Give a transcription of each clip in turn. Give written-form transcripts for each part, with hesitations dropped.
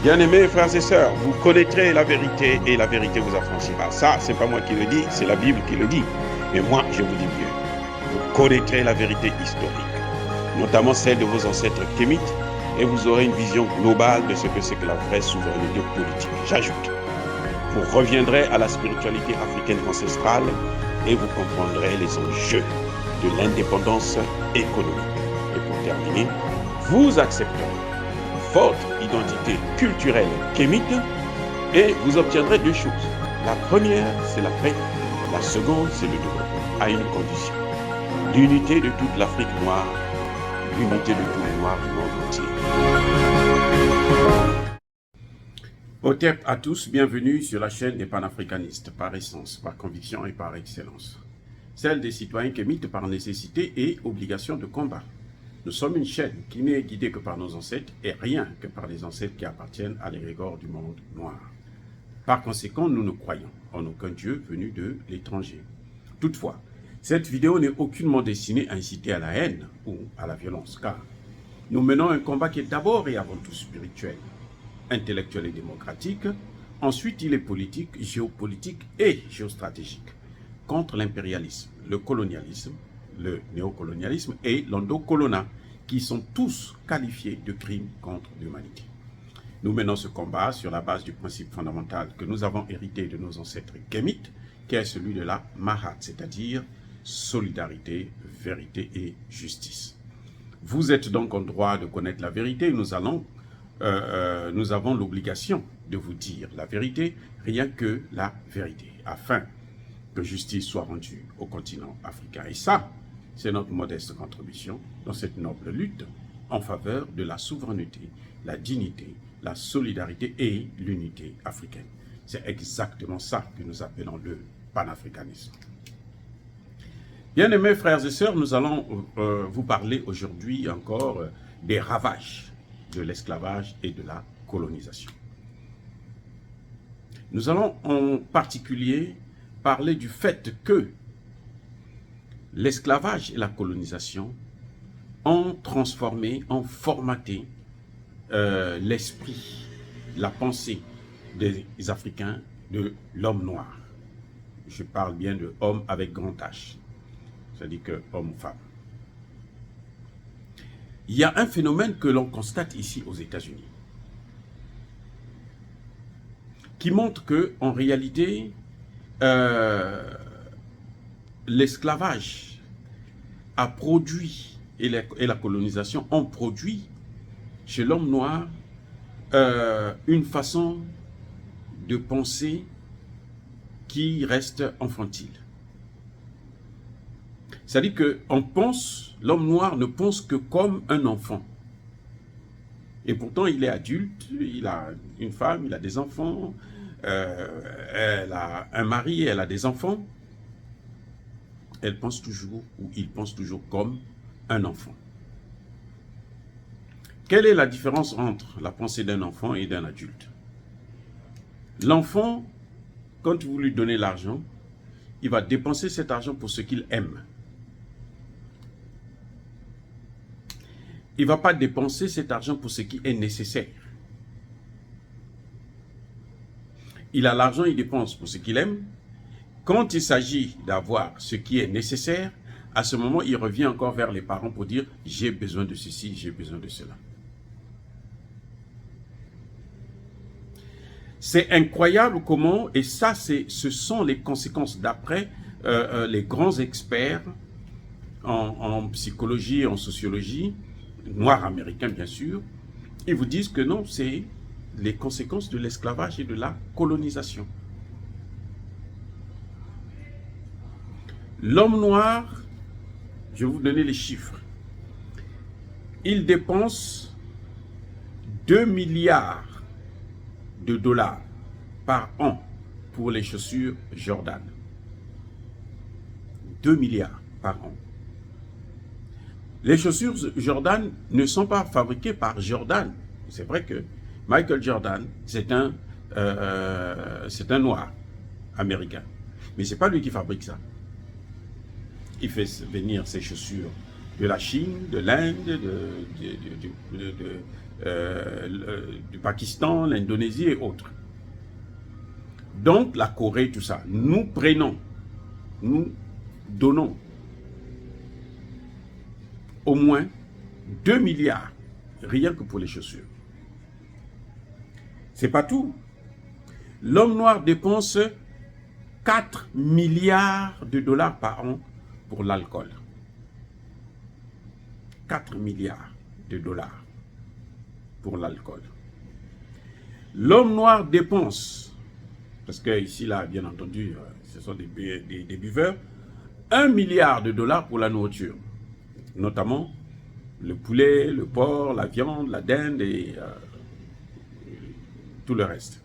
Bien-aimés frères et sœurs, vous connaîtrez la vérité et la vérité vous affranchira. Ça, c'est pas moi qui le dis, c'est la Bible qui le dit. Mais moi, je vous dis mieux. Vous connaîtrez la vérité historique, notamment celle de vos ancêtres kémites, et vous aurez une vision globale de ce que c'est que la vraie souveraineté politique. J'ajoute, vous reviendrez à la spiritualité africaine ancestrale et vous comprendrez les enjeux de l'indépendance économique. Et pour terminer, vous accepterez votre identité culturelle kémite et vous obtiendrez deux choses. La première, c'est la paix. La seconde, c'est le développement, à une condition. L'unité de toute l'Afrique noire, l'unité de tous les Noirs du monde entier. Otep à tous, bienvenue sur la chaîne des panafricanistes, par essence, par conviction et par excellence. Celle des citoyens kémites par nécessité et obligation de combat. Nous sommes une chaîne qui n'est guidée que par nos ancêtres et rien que par les ancêtres qui appartiennent à l'égrégore du monde noir. Par conséquent, nous ne croyons en aucun Dieu venu de l'étranger. Toutefois, cette vidéo n'est aucunement destinée à inciter à la haine ou à la violence, car nous menons un combat qui est d'abord et avant tout spirituel, intellectuel et démocratique. Ensuite, il est politique, géopolitique et géostratégique, contre l'impérialisme, le colonialisme, le néocolonialisme et l'endocolonat, qui sont tous qualifiés de crimes contre l'humanité. Nous menons ce combat sur la base du principe fondamental que nous avons hérité de nos ancêtres kémites, qui est celui de la Mahat, c'est-à-dire solidarité, vérité et justice. Vous êtes donc en droit de connaître la vérité. Nous avons l'obligation de vous dire la vérité, rien que la vérité, afin que justice soit rendue au continent africain. Et ça, c'est notre modeste contribution dans cette noble lutte en faveur de la souveraineté, la dignité, la solidarité et l'unité africaine. C'est exactement ça que nous appelons le panafricanisme. Bien-aimés frères et sœurs, nous allons vous parler aujourd'hui encore des ravages de l'esclavage et de la colonisation. Nous allons en particulier parler du fait que l'esclavage et la colonisation ont transformé, ont formaté l'esprit, la pensée des Africains, de l'homme noir. Je parle bien de homme avec grand H, c'est-à-dire que homme ou femme. Il y a un phénomène que l'on constate ici aux États-Unis, qui montre que, en réalité, l'esclavage a produit, et la colonisation ont produit chez l'homme noir une façon de penser qui reste infantile. C'est-à-dire que l'homme noir ne pense que comme un enfant. Et pourtant, il est adulte, il a une femme, il a des enfants, elle a un mari, elle a des enfants. Elle pense toujours, ou il pense toujours comme un enfant. Quelle est la différence entre la pensée d'un enfant et d'un adulte? L'enfant, quand vous lui donnez l'argent, il va dépenser cet argent pour ce qu'il aime. Il ne va pas dépenser cet argent pour ce qui est nécessaire. Il a l'argent, il dépense pour ce qu'il aime. Quand il s'agit d'avoir ce qui est nécessaire, à ce moment, il revient encore vers les parents pour dire « j'ai besoin de ceci, j'ai besoin de cela ». C'est incroyable comment, et ça, ce sont les conséquences d'après les grands experts en psychologie, en sociologie, noirs américains bien sûr, ils vous disent que non, c'est les conséquences de l'esclavage et de la colonisation. L'homme noir, je vais vous donner les chiffres, il dépense 2 milliards de dollars par an pour les chaussures Jordan. 2 milliards par an. Les chaussures Jordan ne sont pas fabriquées par Jordan. C'est vrai que Michael Jordan, c'est un noir américain. Mais ce n'est pas lui qui fabrique ça. Il fait venir ses chaussures de la Chine, de l'Inde, du Pakistan, l'Indonésie et autres. Donc la Corée, tout ça, nous donnons au moins 2 milliards, rien que pour les chaussures. C'est pas tout. L'homme noir dépense 4 milliards de dollars par an pour l'alcool. 4 milliards de dollars pour l'alcool. L'homme noir dépense, parce que ici, là, bien entendu, ce sont des buveurs, 1 milliard de dollars pour la nourriture, notamment le poulet, le porc, la viande, la dinde et tout le reste.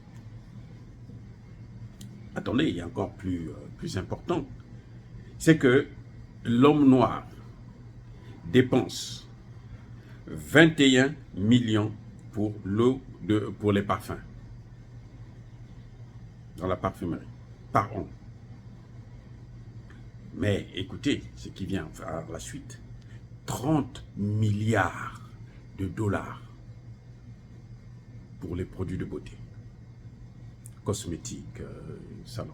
Attendez, il y a encore plus important. C'est que l'homme noir dépense 21 millions pour pour les parfums dans la parfumerie par an. Mais écoutez ce qui vient à la suite. 30 milliards de dollars pour les produits de beauté. Cosmétiques, salon,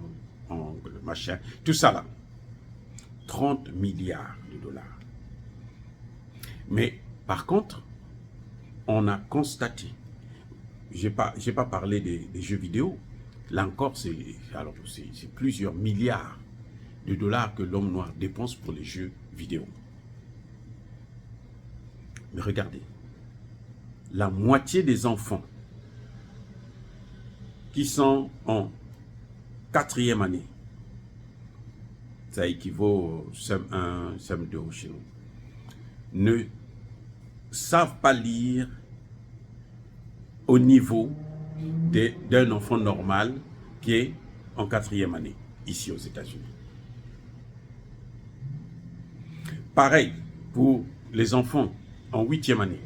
ongles, machin, tout ça là. 30 milliards de dollars. Mais par contre, on a constaté, j'ai pas parlé des jeux vidéo, là encore c'est plusieurs milliards de dollars que l'homme noir dépense pour les jeux vidéo. Mais regardez, la moitié des enfants qui sont en 4e année, ça équivaut au CM1, CM2 chez nous, ne savent pas lire au niveau d'un enfant normal qui est en 4e année, ici aux États-Unis. Pareil pour les enfants en 8e année.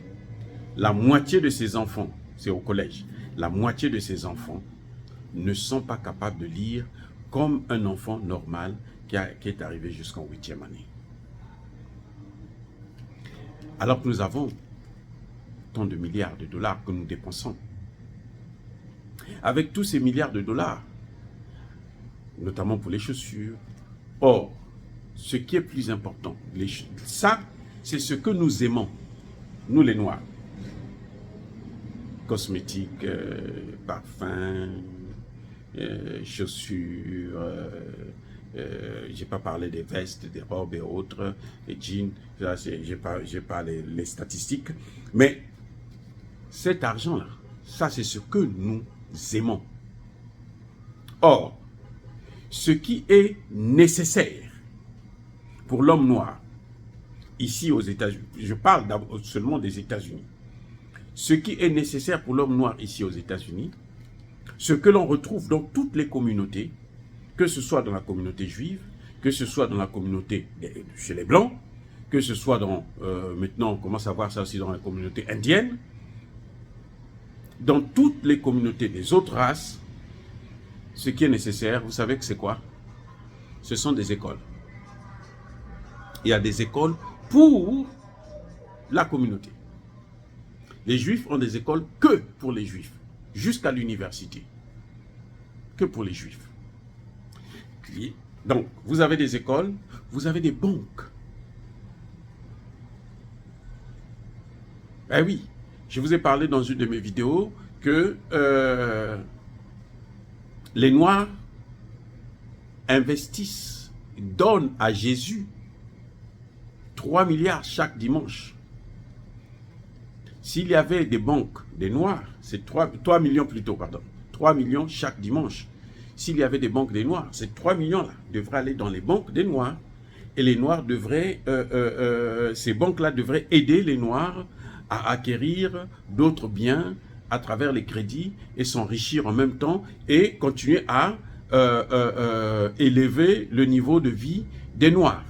La moitié de ces enfants, c'est au collège, la moitié de ces enfants ne sont pas capables de lire comme un enfant normal qui est arrivé jusqu'en 8e année. Alors que nous avons tant de milliards de dollars que nous dépensons. Avec tous ces milliards de dollars, notamment pour les chaussures. Or, ce qui est plus important, ça, c'est ce que nous aimons, nous les Noirs. Cosmétiques, parfums, chaussures, j'ai pas parlé des vestes, des robes et autres, les jeans, j'ai pas les statistiques, mais cet argent-là, ça c'est ce que nous aimons. Or, ce qui est nécessaire pour l'homme noir, ici aux États-Unis, je parle seulement des États-Unis, ce qui est nécessaire pour l'homme noir ici aux États-Unis, ce que l'on retrouve dans toutes les communautés, que ce soit dans la communauté juive, que ce soit dans la communauté chez les Blancs, que ce soit dans, maintenant on commence à voir ça aussi dans la communauté indienne, dans toutes les communautés des autres races, ce qui est nécessaire, vous savez que c'est quoi? Ce sont des écoles. Il y a des écoles pour la communauté. Les Juifs ont des écoles que pour les Juifs, jusqu'à l'université. Que pour les Juifs. Donc, vous avez des écoles, vous avez des banques. Eh oui, je vous ai parlé dans une de mes vidéos que les Noirs investissent, donnent à Jésus 3 milliards chaque dimanche. S'il y avait des banques des Noirs, c'est 3 millions plutôt, pardon, 3 millions chaque dimanche. S'il y avait des banques des Noirs, ces 3 millions-là devraient aller dans les banques des Noirs. Et les Noirs devraient, ces banques-là devraient aider les Noirs à acquérir d'autres biens à travers les crédits et s'enrichir en même temps et continuer à élever le niveau de vie des Noirs.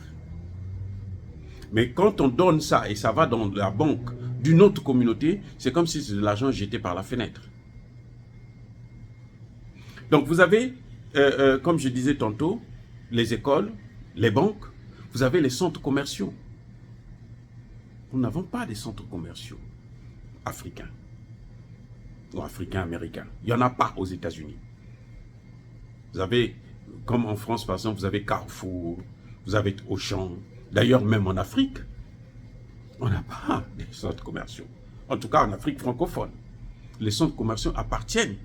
Mais quand on donne ça et ça va dans la banque d'une autre communauté, c'est comme si c'est de l'argent jeté par la fenêtre. Donc vous avez, comme je disais tantôt, les écoles, les banques, vous avez les centres commerciaux. Nous n'avons pas de centres commerciaux africains ou africains-américains. Il n'y en a pas aux États-Unis. Vous avez, comme en France par exemple, vous avez Carrefour, vous avez Auchan. D'ailleurs, même en Afrique, on n'a pas de centres commerciaux. En tout cas, en Afrique francophone. Les centres commerciaux appartiennent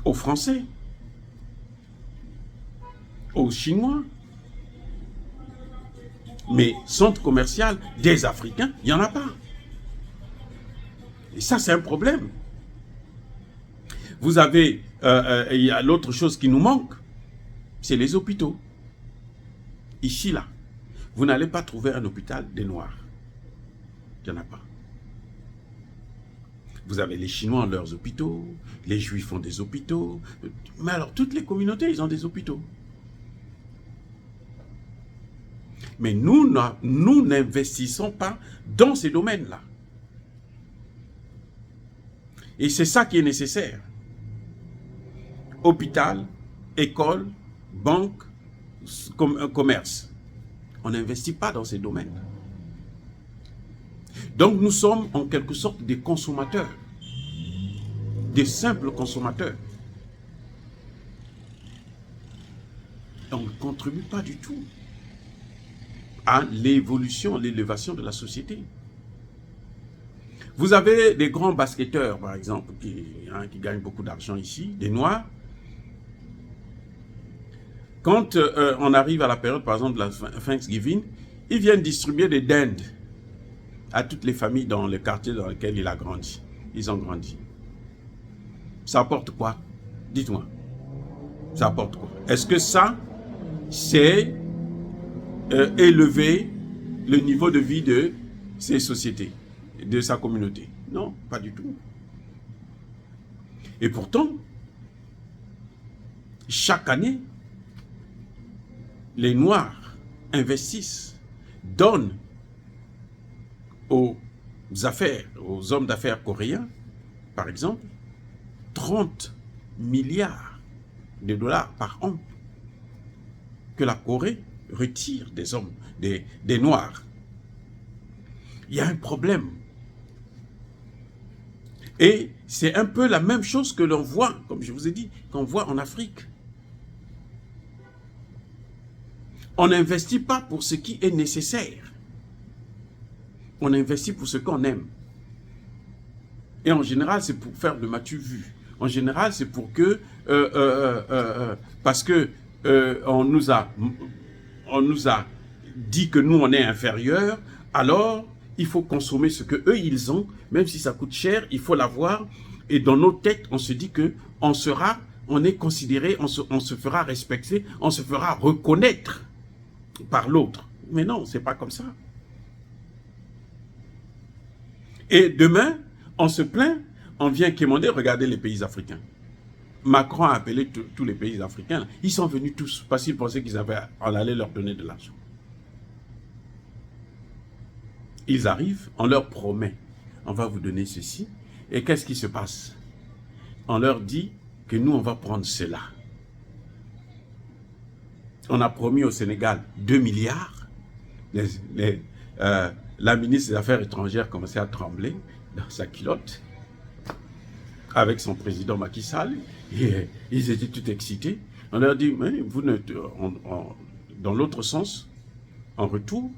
aux Français, aux Chinois. Mais centre commercial des Africains, il n'y en a pas. Et ça, c'est un problème. Vous avez, il y a l'autre chose qui nous manque, c'est les hôpitaux. Ici, là, vous n'allez pas trouver un hôpital des Noirs. Il n'y en a pas. Vous avez les Chinois ont leurs hôpitaux, les Juifs ont des hôpitaux. Mais alors, toutes les communautés, ils ont des hôpitaux. Mais nous n'investissons pas dans ces domaines-là. Et c'est ça qui est nécessaire. Hôpital, école, banque, commerce. On n'investit pas dans ces domaines. Donc nous sommes en quelque sorte des consommateurs, des simples consommateurs. On ne contribue pas du tout à l'évolution, l'élévation de la société. Vous avez des grands basketteurs, par exemple, qui gagnent beaucoup d'argent ici, des Noirs. Quand on arrive à la période, par exemple, de la Thanksgiving, ils viennent distribuer des dindes à toutes les familles dans le quartier dans lequel il a grandi. Ils ont grandi. Ça apporte quoi? Dites-moi. Ça apporte quoi? Est-ce que ça, c'est élever le niveau de vie de ces sociétés, de sa communauté? Non, pas du tout. Et pourtant, chaque année, les Noirs investissent, donnent aux hommes d'affaires coréens, par exemple, 30 milliards de dollars par an que la Corée retire des hommes, des Noirs. Il y a un problème. Et c'est un peu la même chose que l'on voit, comme je vous ai dit, qu'on voit en Afrique. On n'investit pas pour ce qui est nécessaire. On investit pour ce qu'on aime. Et en général, c'est pour faire de m'as-tu vu. En général, c'est pour que, parce que on nous a dit que nous, on est inférieurs, alors il faut consommer ce que eux ils ont, même si ça coûte cher, il faut l'avoir. Et dans nos têtes, on se dit que on est considéré, on se fera respecter, on se fera reconnaître par l'autre. Mais non, c'est pas comme ça. Et demain, on se plaint, on vient quémander, regardez les pays africains. Macron a appelé tous les pays africains. Ils sont venus tous parce qu'ils pensaient qu'on allait leur donner de l'argent. Ils arrivent, on leur promet, on va vous donner ceci. Et qu'est-ce qui se passe? On leur dit que nous, on va prendre cela. On a promis au Sénégal 2 milliards. La ministre des Affaires étrangères commençait à trembler dans sa culotte avec son président Macky Sall. Et ils étaient tout excités. On leur dit, mais vous ne, dans l'autre sens, en retour,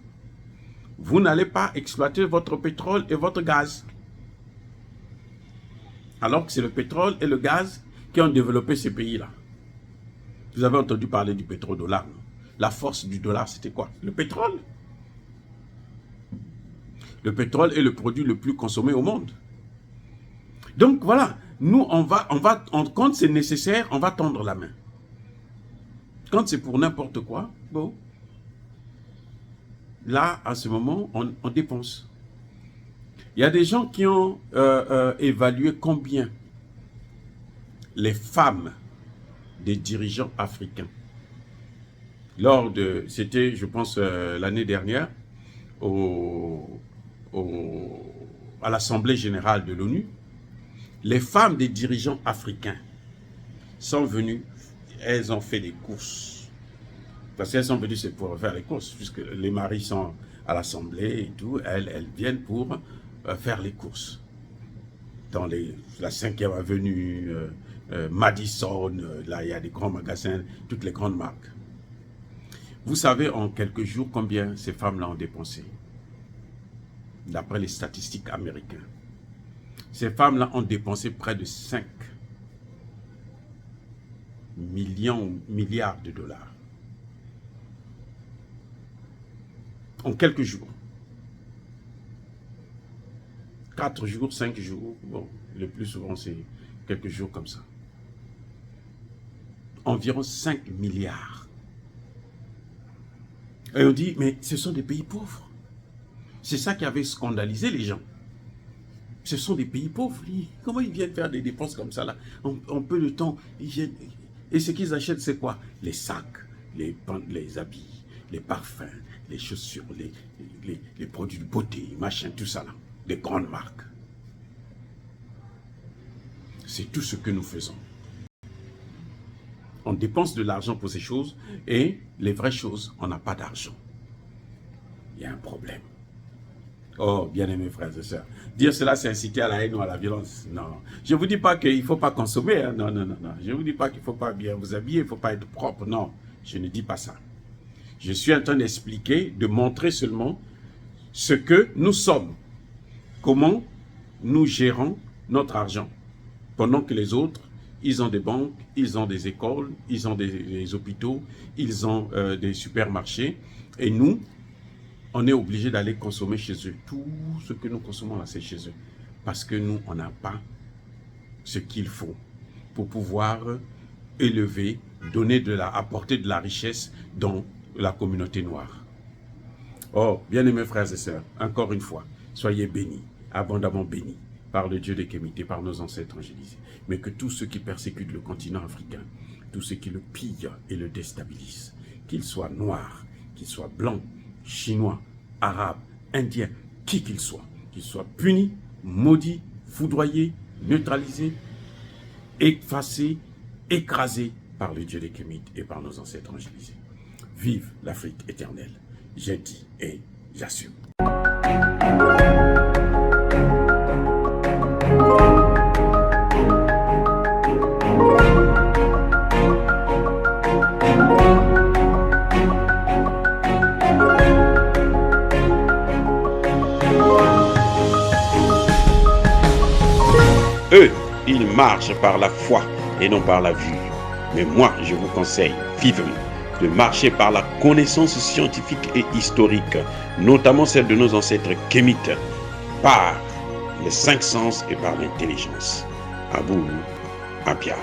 vous n'allez pas exploiter votre pétrole et votre gaz. Alors que c'est le pétrole et le gaz qui ont développé ces pays-là. Vous avez entendu parler du pétrodollar. La force du dollar, c'était quoi? Le pétrole. Le pétrole est le produit le plus consommé au monde. Donc voilà, nous, quand c'est nécessaire, on va tendre la main. Quand c'est pour n'importe quoi, bon, là, à ce moment, on dépense. Il y a des gens qui ont évalué combien les femmes des dirigeants africains, c'était, je pense, l'année dernière, à l'Assemblée générale de l'ONU, les femmes des dirigeants africains sont venues, elles ont fait des courses. Parce qu'elles sont venues, c'est pour faire les courses, puisque les maris sont à l'Assemblée et tout, elles viennent pour faire les courses. Dans la 5e avenue, Madison, là il y a des grands magasins, toutes les grandes marques. Vous savez en quelques jours combien ces femmes-là ont dépensé? D'après les statistiques américaines. Ces femmes-là ont dépensé près de 5 milliards de dollars. En quelques jours. 4 jours, 5 jours, bon, le plus souvent c'est quelques jours comme ça. Environ 5 milliards. Et on dit, mais ce sont des pays pauvres. C'est ça qui avait scandalisé les gens. Ce sont des pays pauvres. Comment ils viennent faire des dépenses comme ça là? En peu de temps, ils viennent. Et ce qu'ils achètent, c'est quoi? Les sacs, les habits, les parfums, les chaussures, les produits de beauté, machin, tout ça là. Des grandes marques. C'est tout ce que nous faisons. On dépense de l'argent pour ces choses et les vraies choses, on n'a pas d'argent. Il y a un problème. Oh, bien-aimés frères et sœurs, dire cela, c'est inciter à la haine ou à la violence. Non, je ne vous dis pas qu'il ne faut pas consommer. Hein. Non. Je ne vous dis pas qu'il ne faut pas bien vous habiller, il ne faut pas être propre. Non, je ne dis pas ça. Je suis en train d'expliquer, de montrer seulement ce que nous sommes. Comment nous gérons notre argent. Pendant que les autres, ils ont des banques, ils ont des écoles, ils ont des hôpitaux, ils ont des supermarchés. Et nous, on est obligé d'aller consommer chez eux. Tout ce que nous consommons là, c'est chez eux. Parce que nous, on n'a pas ce qu'il faut pour pouvoir élever, apporter de la richesse dans la communauté noire. Oh, bien-aimés frères et sœurs, encore une fois, soyez bénis, abondamment bénis par le Dieu des Kémites, par nos ancêtres angélisés. Mais que tous ceux qui persécutent le continent africain, tous ceux qui le pillent et le déstabilisent, qu'ils soient noirs, qu'ils soient blancs, chinois, arabes, indiens, qui qu'ils soient punis, maudits, foudroyés, neutralisés, effacés, écrasés par le Dieu des Kémites et par nos ancêtres angélisés. Vive l'Afrique éternelle. J'ai dit et j'assume. Eux, ils marchent par la foi et non par la vue. Mais moi, je vous conseille vivement de marcher par la connaissance scientifique et historique, notamment celle de nos ancêtres kémites, par les 5 sens et par l'intelligence. Abou Apia.